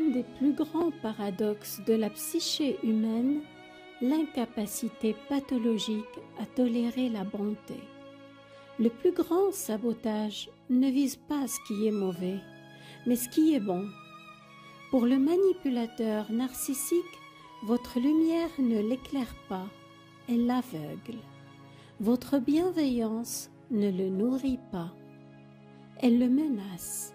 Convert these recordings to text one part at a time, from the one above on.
l'un des plus grands paradoxes de la psyché humaine, l'incapacité pathologique à tolérer la bonté. Le plus grand sabotage ne vise pas ce qui est mauvais, mais ce qui est bon. Pour le manipulateur narcissique, votre lumière ne l'éclaire pas, elle l'aveugle. Votre bienveillance ne le nourrit pas, elle le menace.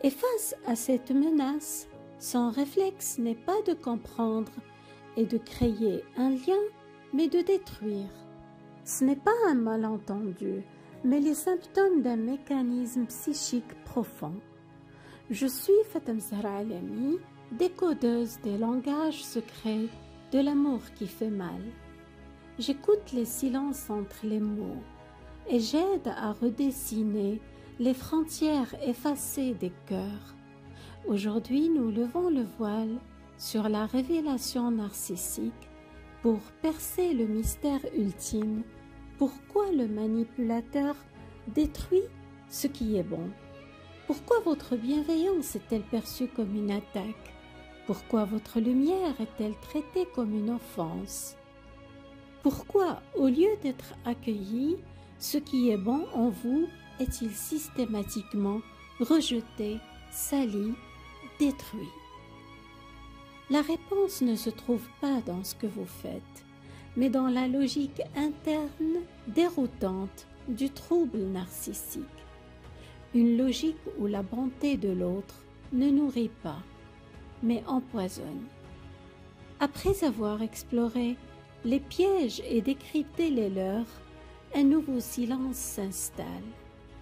Et face à cette menace, son réflexe n'est pas de comprendre et de créer un lien, mais de détruire. Ce n'est pas un malentendu, mais les symptômes d'un mécanisme psychique profond. Je suis Fatem Zahra Alami, décodeuse des langages secrets de l'amour qui fait mal. J'écoute les silences entre les mots et j'aide à redessiner les frontières effacées des cœurs. Aujourd'hui, nous levons le voile sur la révélation narcissique pour percer le mystère ultime. Pourquoi le manipulateur détruit ce qui est bon? Pourquoi votre bienveillance est-elle perçue comme une attaque? Pourquoi votre lumière est-elle traitée comme une offense? Pourquoi, au lieu d'être accueilli, ce qui est bon en vous est-il systématiquement rejeté, sali, détruit? La réponse ne se trouve pas dans ce que vous faites, mais dans la logique interne déroutante du trouble narcissique. Une logique où la bonté de l'autre ne nourrit pas, mais empoisonne. Après avoir exploré les pièges et décrypté les leurs, un nouveau silence s'installe.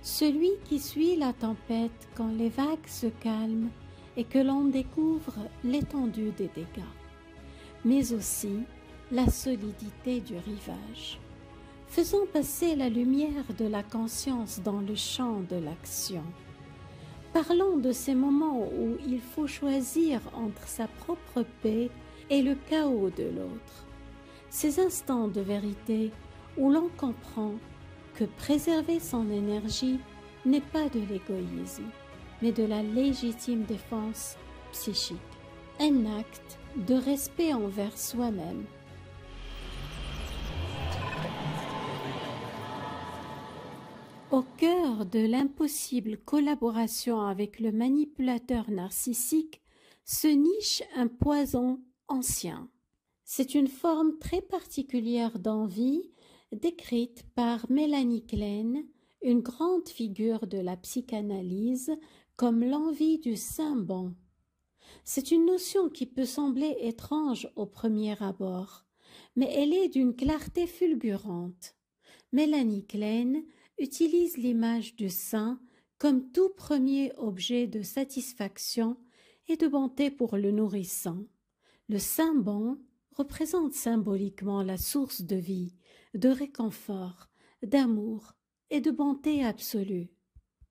Celui qui suit la tempête quand les vagues se calment et que l'on découvre l'étendue des dégâts, mais aussi la solidité du rivage. Faisons passer la lumière de la conscience dans le champ de l'action. Parlons de ces moments où il faut choisir entre sa propre paix et le chaos de l'autre. Ces instants de vérité où l'on comprend que préserver son énergie n'est pas de l'égoïsme, mais de la légitime défense psychique, un acte de respect envers soi-même. Au cœur de l'impossible collaboration avec le manipulateur narcissique se niche un poison ancien. C'est une forme très particulière d'envie décrite par Mélanie Klein, une grande figure de la psychanalyse, comme l'envie du saint bon. C'est une notion qui peut sembler étrange au premier abord, mais elle est d'une clarté fulgurante. Mélanie Klein utilise l'image du saint comme tout premier objet de satisfaction et de bonté pour le nourrissant. Le saint bon représente symboliquement la source de vie, de réconfort, d'amour et de bonté absolue.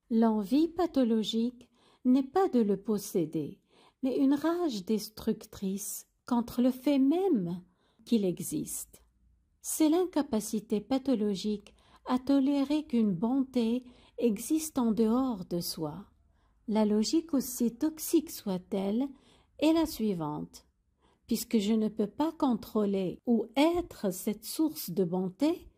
L'envie pathologique n'est pas de le posséder, mais une rage destructrice contre le fait même qu'il existe. C'est l'incapacité pathologique à tolérer qu'une bonté existe en dehors de soi. La logique, aussi toxique soit-elle, est la suivante. Puisque je ne peux pas contrôler ou être cette source de bonté,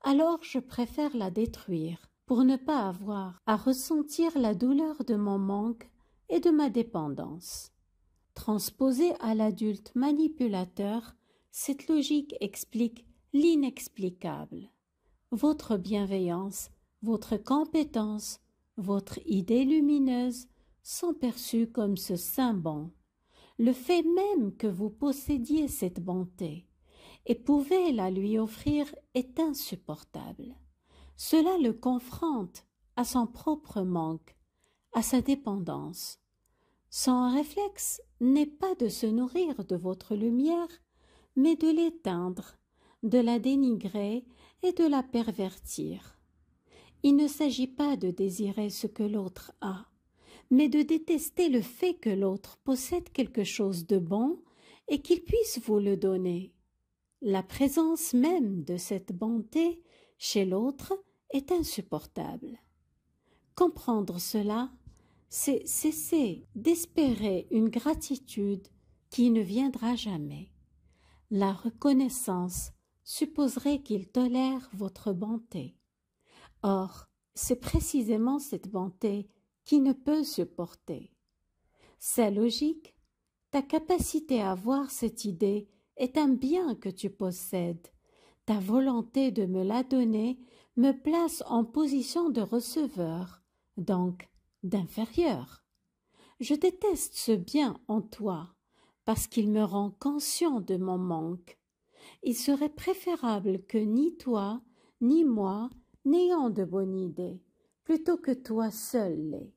alors je préfère la détruire pour ne pas avoir à ressentir la douleur de mon manque et de ma dépendance. Transposée à l'adulte manipulateur, cette logique explique l'inexplicable. Votre bienveillance, votre compétence, votre idée lumineuse sont perçues comme ce saint bon. Le fait même que vous possédiez cette bonté et pouvez la lui offrir est insupportable. Cela le confronte à son propre manque, à sa dépendance. Son réflexe n'est pas de se nourrir de votre lumière, mais de l'éteindre, de la dénigrer et de la pervertir. Il ne s'agit pas de désirer ce que l'autre a, mais de détester le fait que l'autre possède quelque chose de bon et qu'il puisse vous le donner. La présence même de cette bonté chez l'autre est insupportable. Comprendre cela, c'est cesser d'espérer une gratitude qui ne viendra jamais. La reconnaissance supposerait qu'il tolère votre bonté. Or, c'est précisément cette bonté qui ne peut supporter. C'est logique. Ta capacité à voir cette idée est un bien que tu possèdes. Ta volonté de me la donner me place en position de receveur, donc d'inférieur. Je déteste ce bien en toi, parce qu'il me rend conscient de mon manque. Il serait préférable que ni toi, ni moi, n'ayons de bonnes idées, plutôt que toi seul l'aies.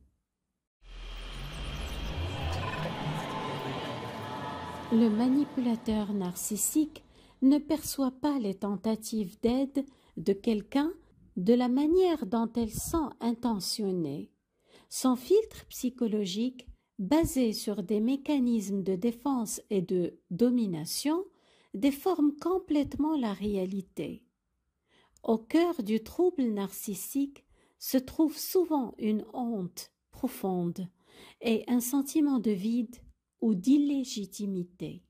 Le manipulateur narcissique ne perçoit pas les tentatives d'aide de quelqu'un de la manière dont elles sont intentionnées. Son filtre psychologique, basé sur des mécanismes de défense et de domination, déforme complètement la réalité. Au cœur du trouble narcissique se trouve souvent une honte profonde et un sentiment de vide ou d'illégitimité.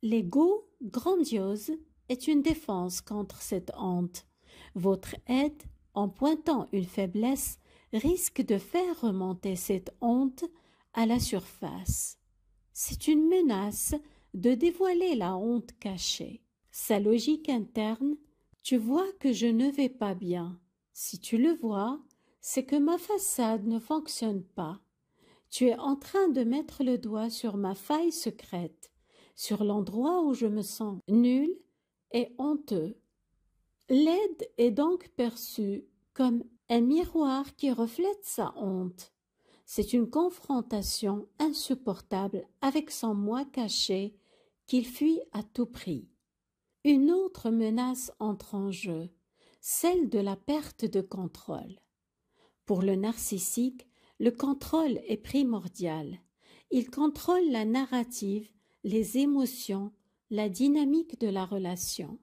L'ego grandiose est une défense contre cette honte. Votre aide, en pointant une faiblesse, risque de faire remonter cette honte à la surface. C'est une menace de dévoiler la honte cachée. Sa logique interne, tu vois que je ne vais pas bien. Si tu le vois, c'est que ma façade ne fonctionne pas. Tu es en train de mettre le doigt sur ma faille secrète, sur l'endroit où je me sens nul et honteux. L'aide est donc perçue comme un miroir qui reflète sa honte. C'est une confrontation insupportable avec son moi caché qu'il fuit à tout prix. Une autre menace entre en jeu, celle de la perte de contrôle. Pour le narcissique, le contrôle est primordial. Il contrôle la narrative, les émotions, la dynamique de la relation.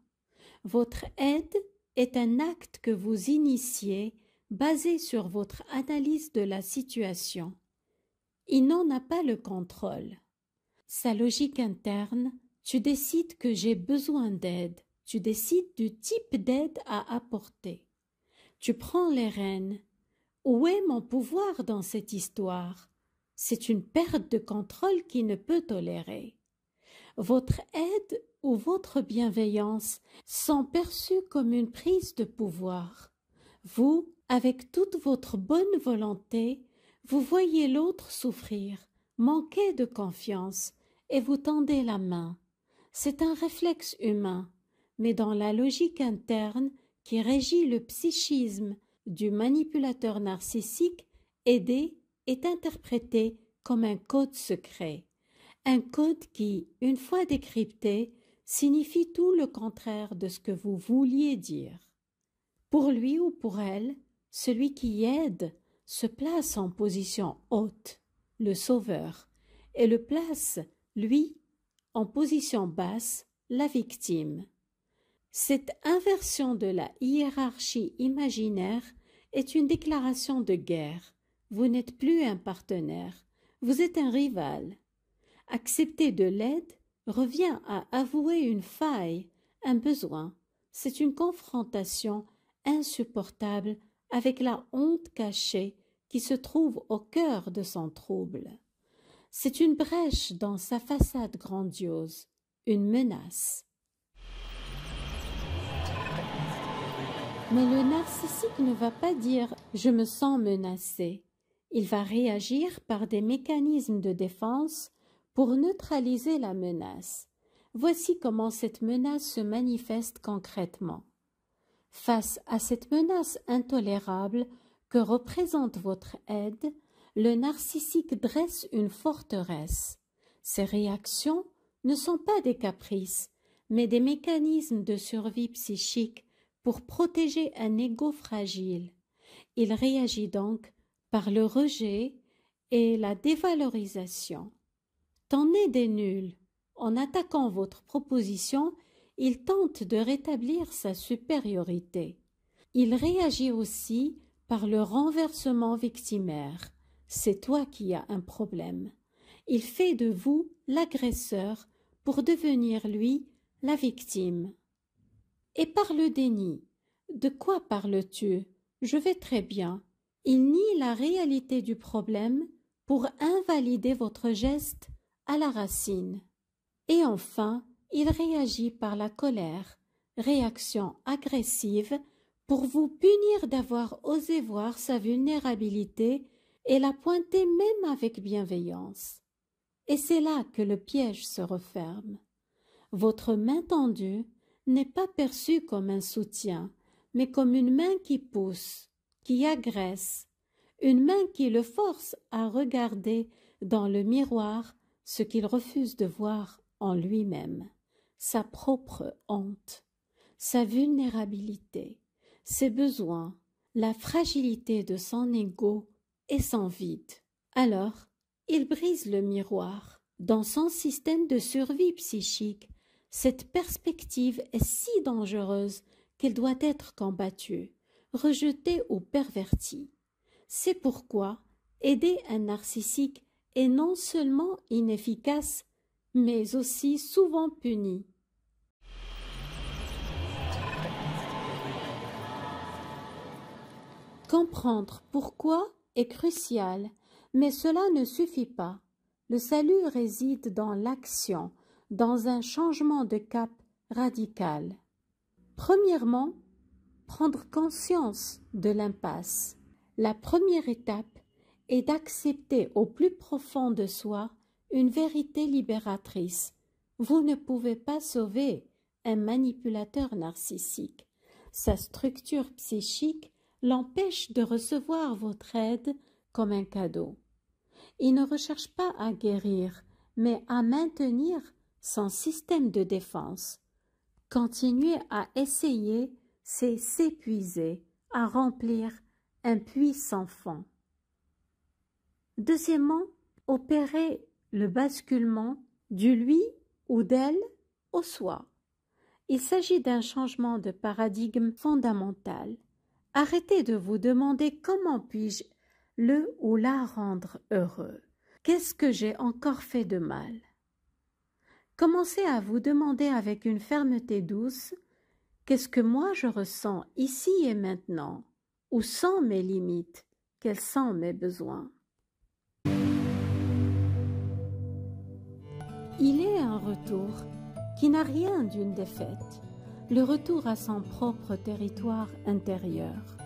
Votre aide est un acte que vous initiez basé sur votre analyse de la situation. Il n'en a pas le contrôle. Sa logique interne, tu décides que j'ai besoin d'aide. Tu décides du type d'aide à apporter. Tu prends les rênes. Où est mon pouvoir dans cette histoire? C'est une perte de contrôle qui ne peut tolérer. Votre aide ou votre bienveillance sont perçues comme une prise de pouvoir. Vous, avec toute votre bonne volonté, vous voyez l'autre souffrir, manquer de confiance, et vous tendez la main. C'est un réflexe humain, mais dans la logique interne qui régit le psychisme du manipulateur narcissique, aider est interprété comme un code secret. Un code qui, une fois décrypté, signifie tout le contraire de ce que vous vouliez dire. Pour lui ou pour elle, celui qui aide se place en position haute, le sauveur, et le place, lui, en position basse, la victime. Cette inversion de la hiérarchie imaginaire est une déclaration de guerre. Vous n'êtes plus un partenaire, vous êtes un rival. Accepter de l'aide revient à avouer une faille, un besoin. C'est une confrontation insupportable avec la honte cachée qui se trouve au cœur de son trouble. C'est une brèche dans sa façade grandiose, une menace. Mais le narcissique ne va pas dire « je me sens menacé ». Il va réagir par des mécanismes de défense pour neutraliser la menace. Voici comment cette menace se manifeste concrètement. Face à cette menace intolérable que représente votre aide, le narcissique dresse une forteresse. Ses réactions ne sont pas des caprices, mais des mécanismes de survie psychique pour protéger un ego fragile. Il réagit donc par le rejet et la dévalorisation. T'en es des nuls. En attaquant votre proposition, il tente de rétablir sa supériorité. Il réagit aussi par le renversement victimaire. c'est toi qui as un problème. Il fait de vous l'agresseur pour devenir, lui, la victime. Et par le déni, de quoi parles-tu? Je vais très bien. Il nie la réalité du problème pour invalider votre geste à la racine. Et enfin, il réagit par la colère, réaction agressive pour vous punir d'avoir osé voir sa vulnérabilité et la pointer même avec bienveillance. Et c'est là que le piège se referme. Votre main tendue n'est pas perçue comme un soutien, mais comme une main qui pousse, qui agresse, une main qui le force à regarder dans le miroir ce qu'il refuse de voir en lui-même, sa propre honte, sa vulnérabilité, ses besoins, la fragilité de son ego et son vide. Alors, il brise le miroir. Dans son système de survie psychique, cette perspective est si dangereuse qu'elle doit être combattue, rejetée ou pervertie. C'est pourquoi aider un narcissique est non seulement inefficace, mais aussi souvent puni. Comprendre pourquoi est crucial, mais cela ne suffit pas. Le salut réside dans l'action, dans un changement de cap radical. Premièrement, prendre conscience de l'impasse. La première étape est d'accepter au plus profond de soi une vérité libératrice. Vous ne pouvez pas sauver un manipulateur narcissique. Sa structure psychique l'empêche de recevoir votre aide comme un cadeau. Il ne recherche pas à guérir, mais à maintenir son système de défense. Continuer à essayer, c'est s'épuiser, à remplir un puits sans fond. Deuxièmement, opérer le basculement du lui ou d'elle au soi. Il s'agit d'un changement de paradigme fondamental. Arrêtez de vous demander comment puis-je le ou la rendre heureux. Qu'est-ce que j'ai encore fait de mal? Commencez à vous demander avec une fermeté douce qu'est-ce que moi je ressens ici et maintenant? Où sont mes limites? Quels sont mes besoins? Il est un retour qui n'a rien d'une défaite, le retour à son propre territoire intérieur,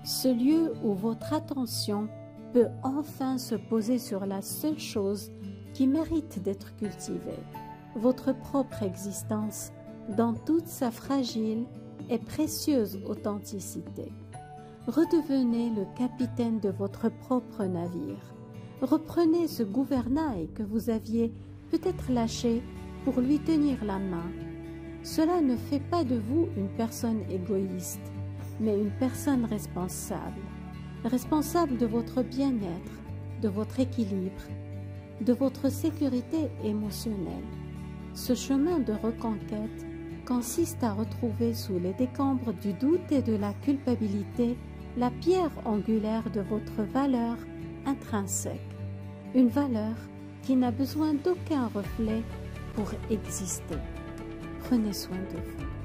ce lieu où votre attention peut enfin se poser sur la seule chose qui mérite d'être cultivée, votre propre existence dans toute sa fragile et précieuse authenticité. Redevenez le capitaine de votre propre navire. Reprenez ce gouvernail que vous aviez peut-être lâché pour lui tenir la main. Cela ne fait pas de vous une personne égoïste, mais une personne responsable. Responsable de votre bien-être, de votre équilibre, de votre sécurité émotionnelle. Ce chemin de reconquête consiste à retrouver sous les décombres du doute et de la culpabilité la pierre angulaire de votre valeur intrinsèque, une valeur qui n'a besoin d'aucun reflet pour exister. Prenez soin de vous.